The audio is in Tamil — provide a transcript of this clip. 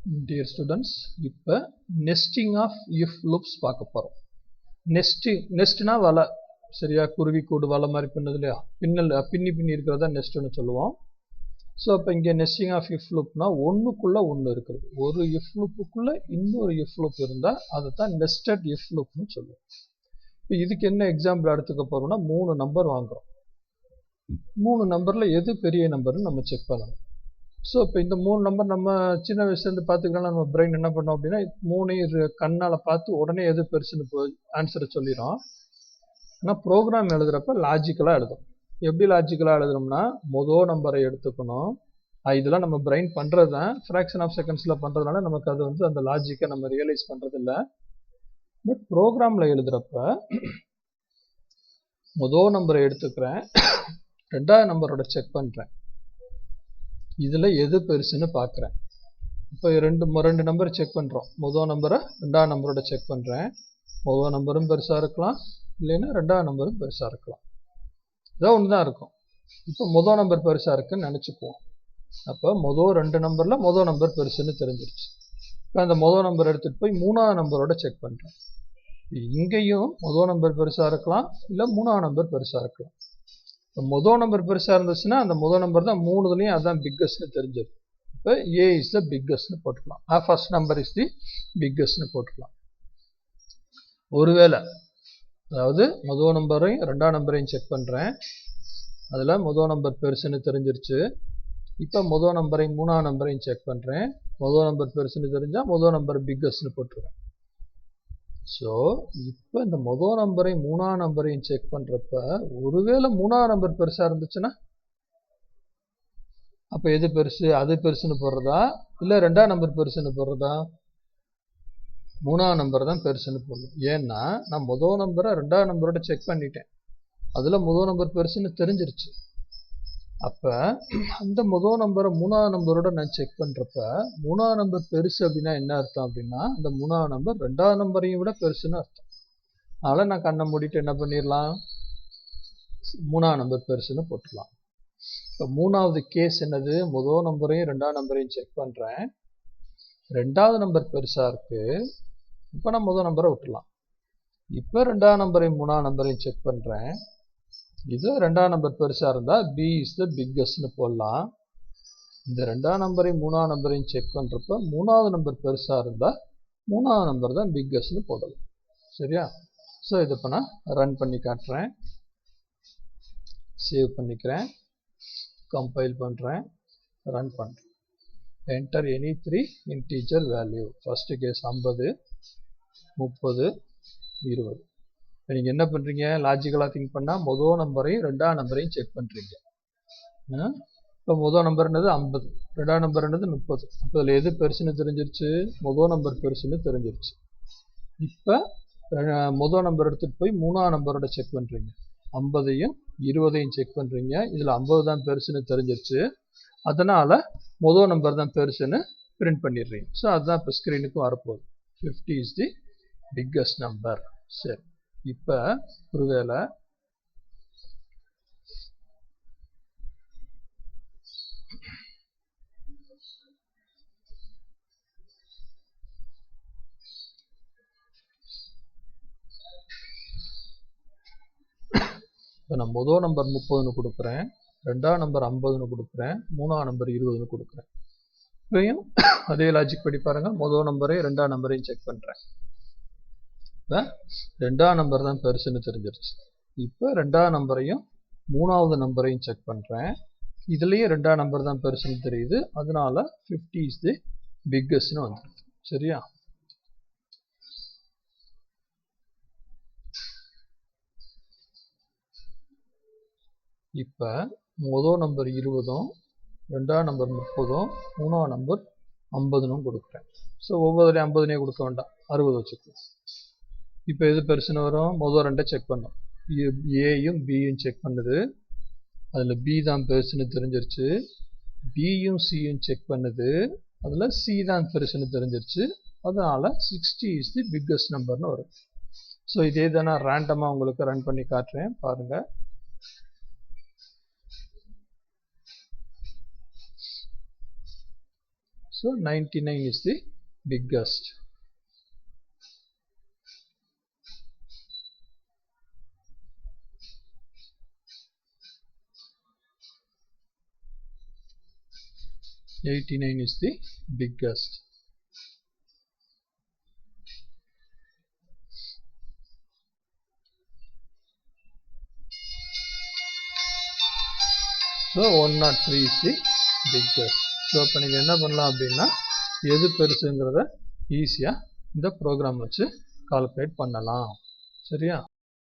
Dear students, இப்போ nesting of if loops பார்க்க போறோம். nestனா வலை, சரியா? குருவி கூடு வலை மாதிரி பின்னது இல்லையா? பின்னி இருக்கிறதா நெஸ்ட்னு சொல்லுவோம். ஸோ இப்போ இங்கே nesting of if loopனா ஒன்றுக்குள்ள ஒன்று இருக்குது. ஒரு if loopக்குள்ள இன்னொரு if loop இருந்தால் அதை தான் nested if loopனு சொல்லுவோம். இப்போ இதுக்கு என்ன எக்ஸாம்பிள் எடுத்துக்க போறோம்னா 3 நம்பர் வாங்குறோம். 3 நம்பர்ல எது பெரிய நம்பர்னு நம்ம செக் பண்ணணும். ஸோ இப்போ இந்த 3 நம்பர் நம்ம சின்ன வயசுலேருந்து பார்த்துக்கலாம். நம்ம பிரெயின் என்ன பண்ணோம் அப்படின்னா 3 கண்ணால் பார்த்து உடனே எது பெருசுன்னு ஆன்சரை சொல்லிடும். ஆனால் ப்ரோக்ராம் எழுதுறப்ப லாஜிக்கலாக எழுதும். எப்படி லாஜிக்கலாக எழுதுறோம்னா மொதல் நம்பரை எடுத்துக்கணும். இதெல்லாம் நம்ம பிரெயின் பண்ணுறது தான், ஃப்ராக்ஷன் ஆஃப் செகண்ட்ஸில் பண்ணுறதுனால நமக்கு அது அந்த லாஜிக்கை நம்ம ரியலைஸ் பண்ணுறதில்ல. பட் ப்ரோக்ராமில் எழுதுறப்ப மொதல் நம்பரை எடுத்துக்கிறேன், 2வது நம்பரோட செக் பண்ணுறேன், இதில் எது பெருசுன்னு பார்க்குறேன். இப்போ ரெண்டு நம்பர் செக் பண்ணுறோம். மொதல் நம்பரை 2வது நம்பரோட செக் பண்ணுறேன். மொதல் நம்பரும் பெருசாக இருக்கலாம், இல்லைன்னா 2வது நம்பரும் பெருசாக இருக்கலாம். ஏதோ ஒன்று தான் இருக்கும். இப்போ மொதல் நம்பர் பெருசாக இருக்குன்னு நினச்சிக்குவோம். அப்போ மொதல் 2 நம்பரில் மொதல் நம்பர் பெருசுன்னு தெரிஞ்சிருச்சு. இப்போ அந்த மொதல் நம்பர் எடுத்துகிட்டு போய் 3வது நம்பரோட செக் பண்ணுறேன். இங்கேயும் மொதல் நம்பர் பெருசாக இருக்கலாம், இல்லை 3வது நம்பர் பெருசாக இருக்கலாம். மொதல் நம்பர் பெருசாக இருந்துச்சுன்னா அந்த மொதல் நம்பர் தான் 3லையும் அதுதான் பிக்கஸ்ட்னு தெரிஞ்சது. இப்போ ஏ இஸ் த பிக்கஸ்ட்னு போட்டுக்கலாம். ஃபர்ஸ்ட் நம்பர் இஸ் தி பிக்கஸ்ட்னு போட்டுக்கலாம். ஒருவேளை அதாவது மொதல் நம்பரையும் 2வது நம்பரையும் செக் பண்ணுறேன், அதில் மொதல் நம்பர் பெருசுன்னு தெரிஞ்சிருச்சு. இப்போ மொதல் நம்பரையும் 3வது நம்பரையும் செக் பண்ணுறேன், மொதல் நம்பர் பெருசுன்னு தெரிஞ்சால் மொதல் நம்பர் பிக்கஸ்ட்னு போட்டுருவேன். ஸோ இப்போ இந்த மொதல் நம்பரையும் 3வது நம்பரையும் செக் பண்ணுறப்ப ஒருவேளை 3வது நம்பர் பெருசாக இருந்துச்சுன்னா அப்போ எது பெருசு? அது பெருசுன்னு போடுறதா, இல்லை 2வது நம்பர் பெருசுன்னு போடுறதா? 3வது நம்பர் தான் பெருசுன்னு போடணும். ஏன்னா நான் மொதல் நம்பரை 2வது நம்பரோட செக் பண்ணிட்டேன், அதில் மொதல் நம்பர் பெருசுன்னு தெரிஞ்சிருச்சு. அப்போ அந்த மொதல் நம்பரை 3வது நம்பரோட நான் செக் பண்ணுறப்ப 3வது நம்பர் பெருசு அப்படின்னா என்ன அர்த்தம் அப்படின்னா அந்த 3வது நம்பர் 2வது நம்பரையும் விட பெருசுன்னு அர்த்தம். அதனால் நான் கண்ணை மூடிட்டு என்ன பண்ணிடலாம், 3வது நம்பர் பெருசுன்னு போட்டுக்கலாம். இப்போ 3வது கேஸ் என்னது? மொதல் நம்பரையும் 2வது நம்பரையும் செக் பண்ணுறேன், 2வது நம்பர் பெருசாக இருக்குது. இப்போ நான் மொதல் நம்பரை விட்டுலாம். இப்போ 2வது நம்பரையும் 3வது நம்பரையும் செக் பண்ணுறேன், இதில் 2வது நம்பர் பெருசாக இருந்தால் பி இஸ் த பிக்கஸ்ட்னு போடலாம். இந்த 2வது நம்பரையும் 3வது நம்பரையும் செக் பண்ணுறப்ப 3வது நம்பர் பெருசாக இருந்தால் 3வது நம்பர் தான் பிக்கஸ்ட்னு போடலாம். சரியா? ஸோ இதை இப்போ நான் ரன் பண்ணி காட்டுறேன். சேவ் பண்ணிக்கிறேன், கம்பைல் பண்ணுறேன், ரன் பண்ணுறேன். Enter any 3 integer value. First case 50, 30, 20. இப்போ நீங்கள் என்ன பண்ணுறீங்க? லாஜிக்கலாக திங்க் பண்ணால் மொதல் நம்பரையும் 2வது நம்பரையும் செக் பண்ணுறீங்க. இப்போ மொதல் நம்பர் என்னது 50, 2வது நம்பர் என்னது 30. இப்போ இதில் எது பெருசுன்னு தெரிஞ்சிருச்சு? மொதல் நம்பர் பெருசுன்னு தெரிஞ்சிருச்சு. இப்போ மொதல் நம்பர் எடுத்துகிட்டு போய் 3வது நம்பரோட செக் பண்ணுறீங்க, 50ஐயும் 20ஐயும் செக் பண்ணுறீங்க. இதில் 50 தான் பெருசுன்னு தெரிஞ்சிருச்சு. அதனால் மொதல் நம்பர் தான் பெருசுன்னு பிரிண்ட் பண்ணிடுறீங்க. ஸோ அதுதான் இப்போ ஸ்க்ரீனுக்கும் வரப்போகுது. 50 இஸ் தி பிக்கஸ்ட் நம்பர். சரி, இப்போ ஒருவேளை இப்போ நான் மொதல் நம்பர் 30ன்னு கொடுக்குறேன், 2வது நம்பர் 50ன்னு கொடுக்குறேன், 3வது நம்பர் 20ன்னு கொடுக்குறேன். இப்பயும் அதே லாஜிக் படி பாருங்கள். மொதல் நம்பரையும் 2வது நம்பரையும் செக் பண்ணுறேன், இப்போ 2வது நம்பர் தான் பெருசுன்னு தெரிஞ்சிருச்சு. இப்போ 2வது நம்பரையும் 3வது நம்பரையும் செக் பண்ணுறேன், இதுலேயும் 2வது நம்பர் தான் பெருசுன்னு தெரியுது. அதனால 50 இஸ் தி பிக்கஸ்ட்னு வந்துருக்கு. சரியா? இப்போ மொதல் நம்பர் 20ம், 2வது நம்பர் 30ம், 3வது நம்பர் 50ன்னு கொடுக்குறேன். ஸோ ஒவ்வொருலையும் 50னே கொடுக்க வேண்டாம், 60 வச்சுக்கலாம். இப்போ எது பெருசுன்னு வரும்? மொதல் 2 செக் பண்ணோம், ஏயும் பியும் செக் பண்ணுது, அதில் பி தான் பெருசுன்னு தெரிஞ்சிருச்சு. பியும் சியும் செக் பண்ணுது, அதில் சி தான் பெருசுன்னு தெரிஞ்சிருச்சு. அதனால் 60 இஸ் தி பிக்கஸ்ட் நம்பர்னு வரும். ஸோ இதே தான் நான் ரேண்டமாக உங்களுக்கு ரன் பண்ணி காட்டுறேன், பாருங்கள். So 99 is the biggest. $89 is the biggest. So 103 is the biggest. So இப்போ நீங்கள் என்ன பண்ணலாம் அப்படின்னா எது பெருசுங்கிறத ஈஸியாக இந்த ப்ரோக்ராம் வச்சு கால்குலேட் பண்ணலாம். சரியா?